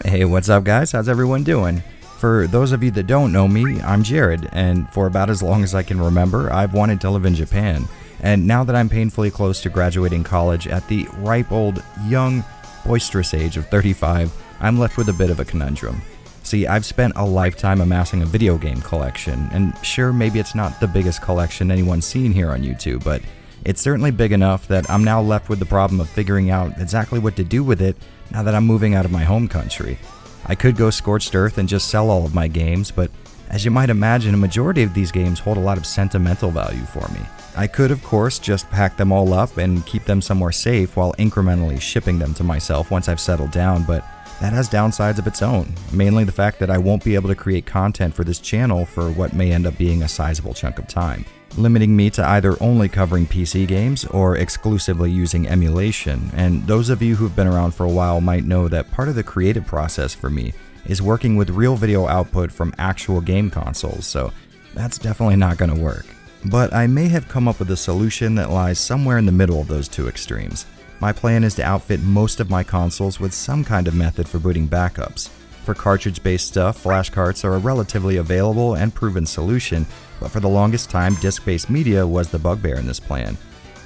Hey, what's up guys? How's everyone doing? For those of you that don't know me, I'm Jared, and for about as long as I can remember, I've wanted to live in Japan. And now that I'm painfully close to graduating college at the ripe old, young, boisterous age of 35, I'm left with a bit of a conundrum. See, I've spent a lifetime amassing a video game collection, and sure, maybe it's not the biggest collection anyone's seen here on YouTube, but it's certainly big enough that I'm now left with the problem of figuring out exactly what to do with it now that I'm moving out of my home country. I could go scorched earth and just sell all of my games, but as you might imagine, a majority of these games hold a lot of sentimental value for me. I could, of course, just pack them all up and keep them somewhere safe while incrementally shipping them to myself once I've settled down, but that has downsides of its own, mainly the fact that I won't be able to create content for this channel for what may end up being a sizable chunk of time, limiting me to either only covering PC games or exclusively using emulation. And those of you who've been around for a while might know that part of the creative process for me is working with real video output from actual game consoles, so that's definitely not going to work. But I may have come up with a solution that lies somewhere in the middle of those two extremes. My plan is to outfit most of my consoles with some kind of method for booting backups. For cartridge-based stuff, flash carts are a relatively available and proven solution, but for the longest time, disc-based media was the bugbear in this plan.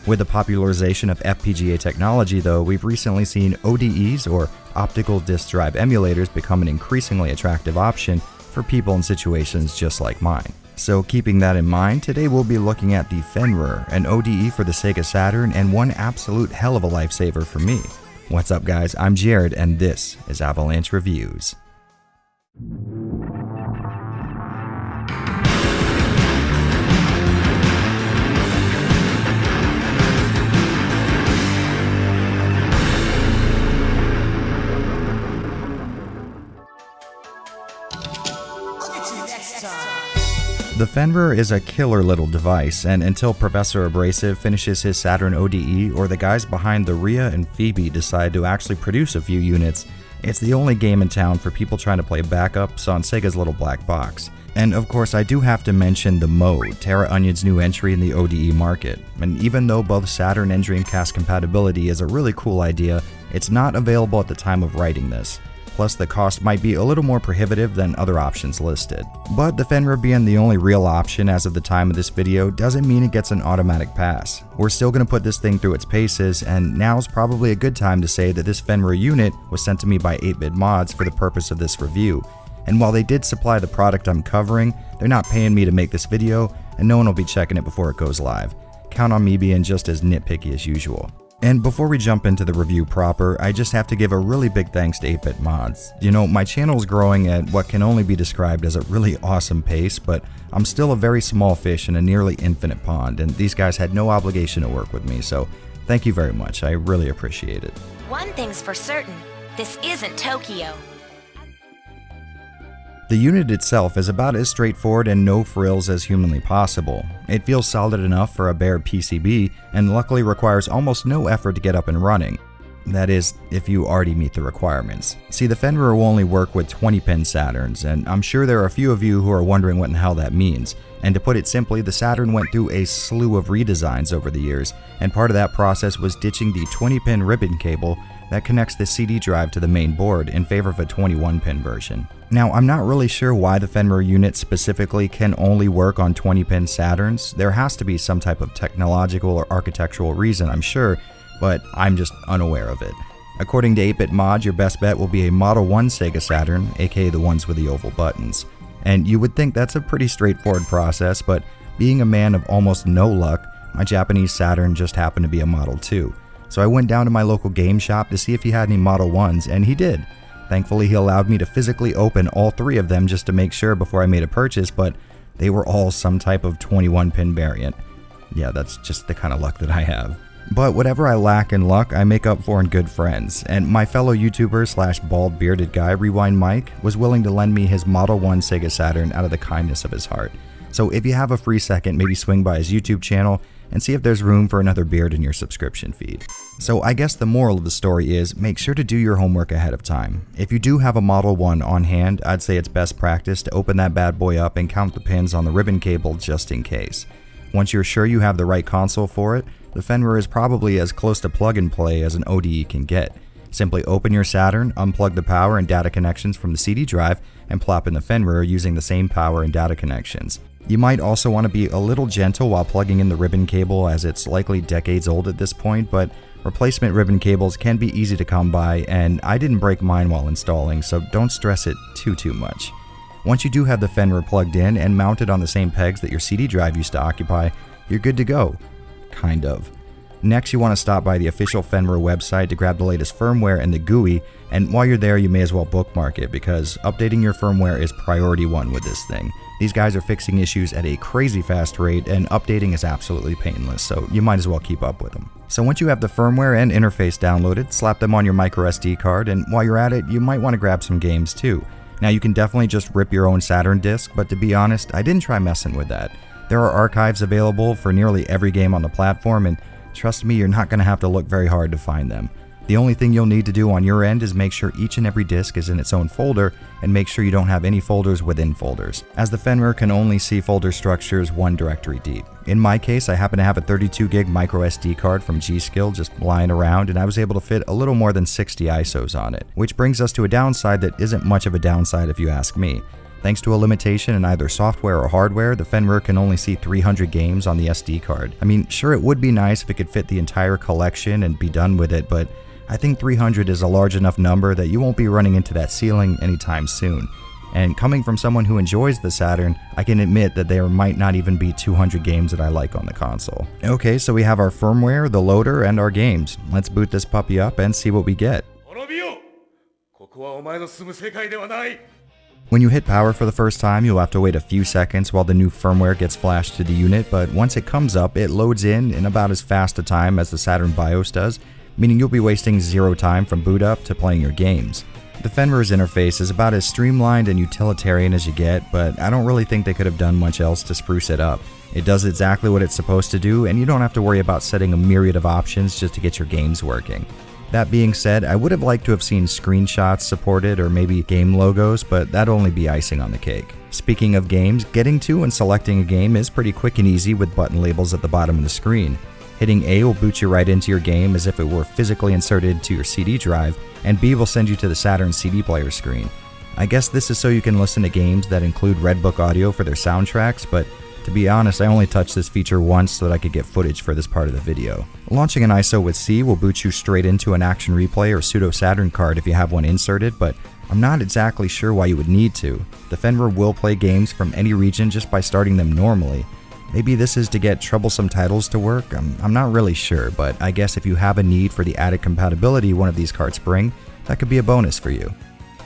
With the popularization of FPGA technology though, we've recently seen ODEs, or optical disc drive emulators, become an increasingly attractive option for people in situations just like mine. So keeping that in mind, today we'll be looking at the Fenrir, an ODE for the Sega Saturn and one absolute hell of a lifesaver for me. What's up guys, I'm Jared and this is Avalanche Reviews. The Fenrir is a killer little device, and until Professor Abrasive finishes his Saturn ODE or the guys behind the Rhea and Phoebe decide to actually produce a few units, it's the only game in town for people trying to play backups on Sega's little black box. And of course I do have to mention the Mode, Terra Onion's new entry in the ODE market. And even though both Saturn and Dreamcast compatibility is a really cool idea, it's not available at the time of writing this. Plus the cost might be a little more prohibitive than other options listed. But the Fenrir being the only real option as of the time of this video doesn't mean it gets an automatic pass. We're still going to put this thing through its paces, and now's probably a good time to say that this Fenrir unit was sent to me by 8-Bit Mods for the purpose of this review. And while they did supply the product I'm covering, they're not paying me to make this video, and no one will be checking it before it goes live. Count on me being just as nitpicky as usual. And before we jump into the review proper, I just have to give a really big thanks to 8-Bit Mods. You know, my channel's growing at what can only be described as a really awesome pace, but I'm still a very small fish in a nearly infinite pond, and these guys had no obligation to work with me, so thank you very much, I really appreciate it. One thing's for certain, this isn't Tokyo. The unit itself is about as straightforward and no frills as humanly possible. It feels solid enough for a bare PCB, and luckily requires almost no effort to get up and running. That is, if you already meet the requirements. See, the Fenrir will only work with 20-pin Saturns, and I'm sure there are a few of you who are wondering what in the hell that means. And to put it simply, the Saturn went through a slew of redesigns over the years, and part of that process was ditching the 20-pin ribbon cable that connects the CD drive to the main board in favor of a 21-pin version. Now, I'm not really sure why the Fenrir unit specifically can only work on 20-pin Saturns. There has to be some type of technological or architectural reason, I'm sure, but I'm just unaware of it. According to 8-Bit Mod, your best bet will be a Model 1 Sega Saturn, aka the ones with the oval buttons. And you would think that's a pretty straightforward process, but being a man of almost no luck, my Japanese Saturn just happened to be a Model 2. So I went down to my local game shop to see if he had any Model 1s, and he did. Thankfully, he allowed me to physically open all three of them just to make sure before I made a purchase, but they were all some type of 21-pin variant. Yeah, that's just the kind of luck that I have. But whatever I lack in luck, I make up for in good friends, and my fellow YouTuber slash bald bearded guy, RewindMike, was willing to lend me his Model 1 Sega Saturn out of the kindness of his heart. So if you have a free second, maybe swing by his YouTube channel and see if there's room for another beard in your subscription feed. So I guess the moral of the story is, make sure to do your homework ahead of time. If you do have a Model 1 on hand, I'd say it's best practice to open that bad boy up and count the pins on the ribbon cable just in case. Once you're sure you have the right console for it, the Fenrir is probably as close to plug and play as an ODE can get. Simply open your Saturn, unplug the power and data connections from the CD drive, and plop in the Fenrir using the same power and data connections. You might also want to be a little gentle while plugging in the ribbon cable, as it's likely decades old at this point, but replacement ribbon cables can be easy to come by, and I didn't break mine while installing, so don't stress it too much. Once you do have the Fenrir plugged in and mounted on the same pegs that your CD drive used to occupy, you're good to go. Kind of. Next, you want to stop by the official Fenrir website to grab the latest firmware and the GUI, and while you're there, you may as well bookmark it, because updating your firmware is priority one with this thing. These guys are fixing issues at a crazy fast rate, and updating is absolutely painless, so you might as well keep up with them. So once you have the firmware and interface downloaded, slap them on your microSD card, and while you're at it, you might want to grab some games too. Now, you can definitely just rip your own Saturn disc, but to be honest, I didn't try messing with that. There are archives available for nearly every game on the platform, and trust me, you're not going to have to look very hard to find them. The only thing you'll need to do on your end is make sure each and every disc is in its own folder, and make sure you don't have any folders within folders, as the Fenrir can only see folder structures one directory deep. In my case, I happen to have a 32 gig micro SD card from G-Skill just lying around, and I was able to fit a little more than 60 ISOs on it, which brings us to a downside that isn't much of a downside if you ask me. Thanks to a limitation in either software or hardware, the Fenrir can only see 300 games on the SD card. I mean, sure, it would be nice if it could fit the entire collection and be done with it, but I think 300 is a large enough number that you won't be running into that ceiling anytime soon. And coming from someone who enjoys the Saturn, I can admit that there might not even be 200 games that I like on the console. Okay, so we have our firmware, the loader, and our games. Let's boot this puppy up and see what we get. When you hit power for the first time, you'll have to wait a few seconds while the new firmware gets flashed to the unit, but once it comes up, it loads in about as fast a time as the Saturn BIOS does, meaning you'll be wasting zero time from boot up to playing your games. The Fenrir's interface is about as streamlined and utilitarian as you get, but I don't really think they could have done much else to spruce it up. It does exactly what it's supposed to do, and you don't have to worry about setting a myriad of options just to get your games working. That being said, I would have liked to have seen screenshots supported or maybe game logos, but that'd only be icing on the cake. Speaking of games, getting to and selecting a game is pretty quick and easy with button labels at the bottom of the screen. Hitting A will boot you right into your game as if it were physically inserted to your CD drive, and B will send you to the Saturn CD player screen. I guess this is so you can listen to games that include Redbook audio for their soundtracks, but to be honest, I only touched this feature once so that I could get footage for this part of the video. Launching an ISO with C will boot you straight into an Action Replay or pseudo Saturn card if you have one inserted, but I'm not exactly sure why you would need to. The Fenrir will play games from any region just by starting them normally. Maybe this is to get troublesome titles to work, I'm not really sure, but I guess if you have a need for the added compatibility one of these carts bring, that could be a bonus for you.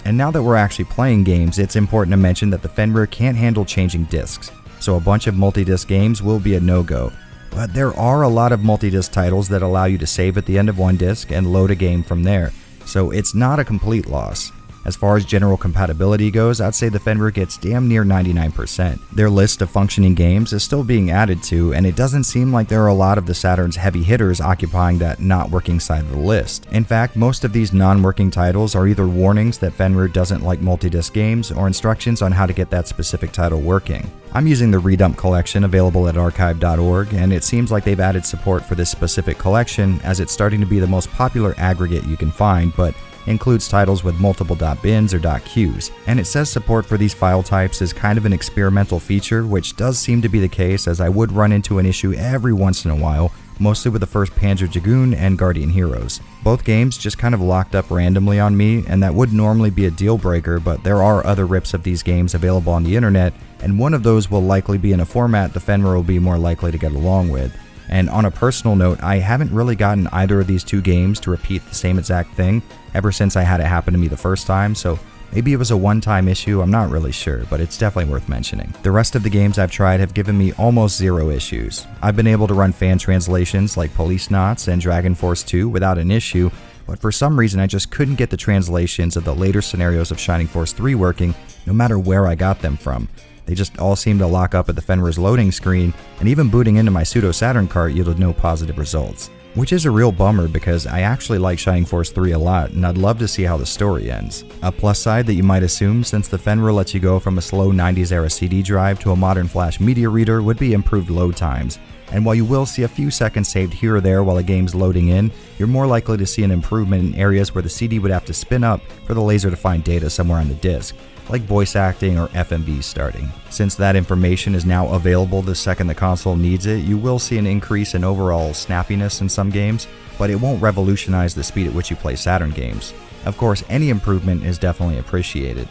And now that we're actually playing games, it's important to mention that the Fenrir can't handle changing discs, so a bunch of multi-disc games will be a no-go. But there are a lot of multi-disc titles that allow you to save at the end of one disc and load a game from there, so it's not a complete loss. As far as general compatibility goes, I'd say the Fenrir gets damn near 99%. Their list of functioning games is still being added to, and it doesn't seem like there are a lot of the Saturn's heavy hitters occupying that not working side of the list. In fact, most of these non-working titles are either warnings that Fenrir doesn't like multi-disc games or instructions on how to get that specific title working. I'm using the Redump collection available at archive.org, and it seems like they've added support for this specific collection as it's starting to be the most popular aggregate you can find, but includes titles with multiple .bins or .qs, and it says support for these file types is kind of an experimental feature, which does seem to be the case, as I would run into an issue every once in a while, mostly with the first Panzer Dragoon and Guardian Heroes. Both games just kind of locked up randomly on me, and that would normally be a deal breaker, but there are other rips of these games available on the internet, and one of those will likely be in a format the Fenrir will be more likely to get along with. And on a personal note, I haven't really gotten either of these two games to repeat the same exact thing ever since I had it happen to me the first time, so maybe it was a one-time issue, I'm not really sure, but it's definitely worth mentioning. The rest of the games I've tried have given me almost zero issues. I've been able to run fan translations like Police Knots and Dragon Force 2 without an issue, but for some reason I just couldn't get the translations of the later scenarios of Shining Force 3 working, no matter where I got them from. They just all seemed to lock up at the Fenrir's loading screen, and even booting into my pseudo Saturn cart yielded no positive results. Which is a real bummer because I actually like Shining Force 3 a lot, and I'd love to see how the story ends. A plus side that you might assume, since the Fenrir lets you go from a slow 90s era CD drive to a modern flash media reader, would be improved load times. And while you will see a few seconds saved here or there while a game's loading in, you're more likely to see an improvement in areas where the CD would have to spin up for the laser to find data somewhere on the disc, like voice acting or FMV starting. Since that information is now available the second the console needs it, you will see an increase in overall snappiness in some games, but it won't revolutionize the speed at which you play Saturn games. Of course, any improvement is definitely appreciated.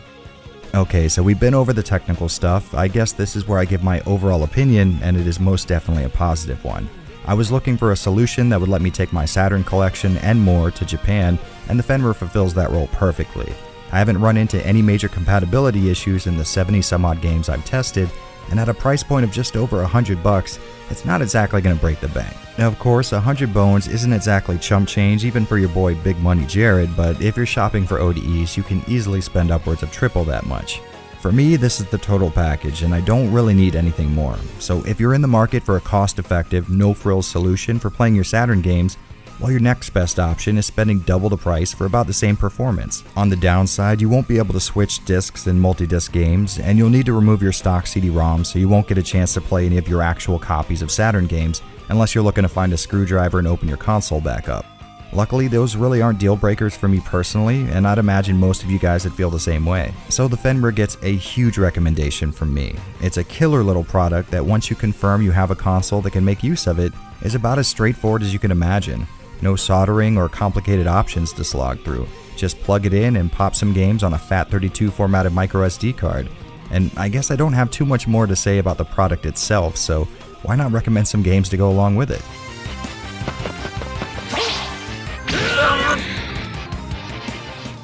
Okay, so we've been over the technical stuff. I guess this is where I give my overall opinion, and it is most definitely a positive one. I was looking for a solution that would let me take my Saturn collection and more to Japan, and the Fenrir fulfills that role perfectly. I haven't run into any major compatibility issues in the 70 some odd games I've tested, and at a price point of just over $100, it's not exactly going to break the bank. Now of course, 100 bones isn't exactly chump change even for your boy Big Money Jared, but if you're shopping for ODEs, you can easily spend upwards of triple that much. For me, this is the total package, and I don't really need anything more. So if you're in the market for a cost-effective, no-frills solution for playing your Saturn games, well, your next best option is spending double the price for about the same performance. On the downside, you won't be able to switch discs in multi-disc games, and you'll need to remove your stock CD-ROM, so you won't get a chance to play any of your actual copies of Saturn games unless you're looking to find a screwdriver and open your console back up. Luckily, those really aren't deal breakers for me personally, and I'd imagine most of you guys would feel the same way. So the Fenrir gets a huge recommendation from me. It's a killer little product that once you confirm you have a console that can make use of it, is about as straightforward as you can imagine. No soldering or complicated options to slog through. Just plug it in and pop some games on a FAT32 formatted microSD card. And I guess I don't have too much more to say about the product itself, so why not recommend some games to go along with it?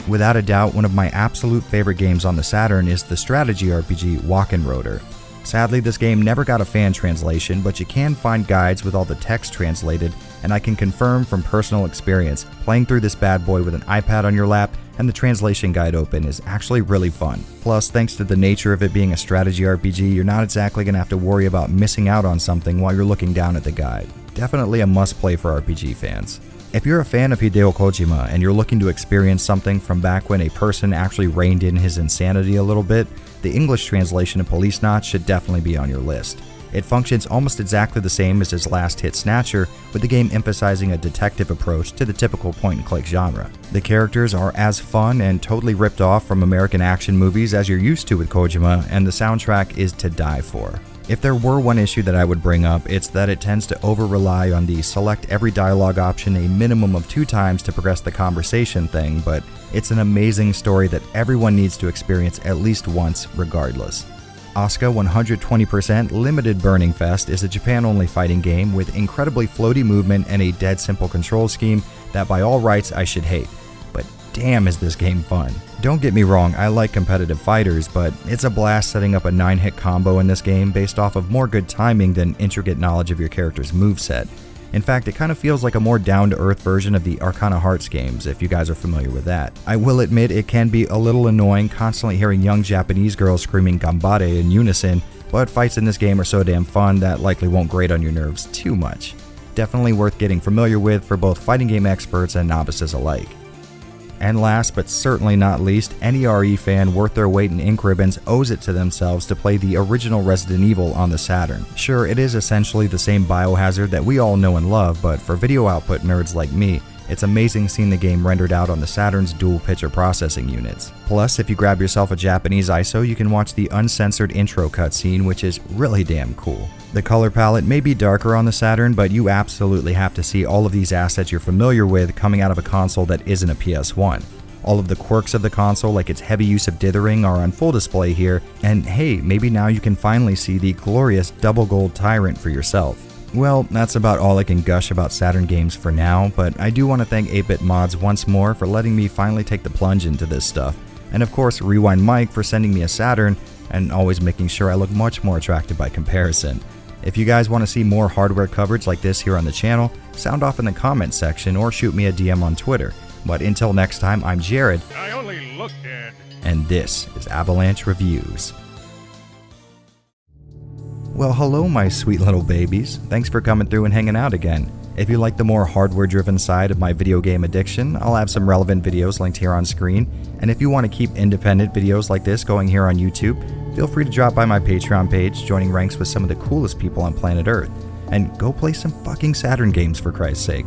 Without a doubt, one of my absolute favorite games on the Saturn is the strategy RPG Walkin' Rotor. Sadly, this game never got a fan translation, but you can find guides with all the text translated, and I can confirm from personal experience, playing through this bad boy with an iPad on your lap and the translation guide open is actually really fun. Plus, thanks to the nature of it being a strategy RPG, you're not exactly going to have to worry about missing out on something while you're looking down at the guide. Definitely a must-play for RPG fans. If you're a fan of Hideo Kojima and you're looking to experience something from back when a person actually reined in his insanity a little bit, the English translation of Police Knots should definitely be on your list. It functions almost exactly the same as his last hit Snatcher, with the game emphasizing a detective approach to the typical point-and-click genre. The characters are as fun and totally ripped off from American action movies as you're used to with Kojima, and the soundtrack is to die for. If there were one issue that I would bring up, it's that it tends to over-rely on the select every dialogue option a minimum of 2 times to progress the conversation thing, but it's an amazing story that everyone needs to experience at least once regardless. Asuka 120% Limited Burning Fest is a Japan-only fighting game with incredibly floaty movement and a dead simple control scheme that by all rights I should hate. But damn is this game fun. Don't get me wrong, I like competitive fighters, but it's a blast setting up a 9-hit combo in this game based off of more good timing than intricate knowledge of your character's moveset. In fact, it kind of feels like a more down-to-earth version of the Arcana Hearts games, if you guys are familiar with that. I will admit it can be a little annoying constantly hearing young Japanese girls screaming "Gambare" in unison, but fights in this game are so damn fun that likely won't grate on your nerves too much. Definitely worth getting familiar with for both fighting game experts and novices alike. And last but certainly not least, any RE fan worth their weight in ink ribbons owes it to themselves to play the original Resident Evil on the Saturn. Sure, it is essentially the same biohazard that we all know and love, but for video output nerds like me, it's amazing seeing the game rendered out on the Saturn's dual picture processing units. Plus, if you grab yourself a Japanese ISO, you can watch the uncensored intro cutscene, which is really damn cool. The color palette may be darker on the Saturn, but you absolutely have to see all of these assets you're familiar with coming out of a console that isn't a PS1. All of the quirks of the console, like its heavy use of dithering, are on full display here, and hey, maybe now you can finally see the glorious double gold Tyrant for yourself. Well, that's about all I can gush about Saturn games for now, but I do want to thank 8-Bit Mods once more for letting me finally take the plunge into this stuff, and of course RewindMike for sending me a Saturn and always making sure I look much more attractive by comparison. If you guys want to see more hardware coverage like this here on the channel, sound off in the comments section or shoot me a DM on Twitter. But until next time, I'm Jared, I only look dead. And this is Avalanche Reviews. Well, hello my sweet little babies. Thanks for coming through and hanging out again. If you like the more hardware-driven side of my video game addiction, I'll have some relevant videos linked here on screen. And if you want to keep independent videos like this going here on YouTube, feel free to drop by my Patreon page, joining ranks with some of the coolest people on planet Earth. and go play some fucking Saturn games for Christ's sake.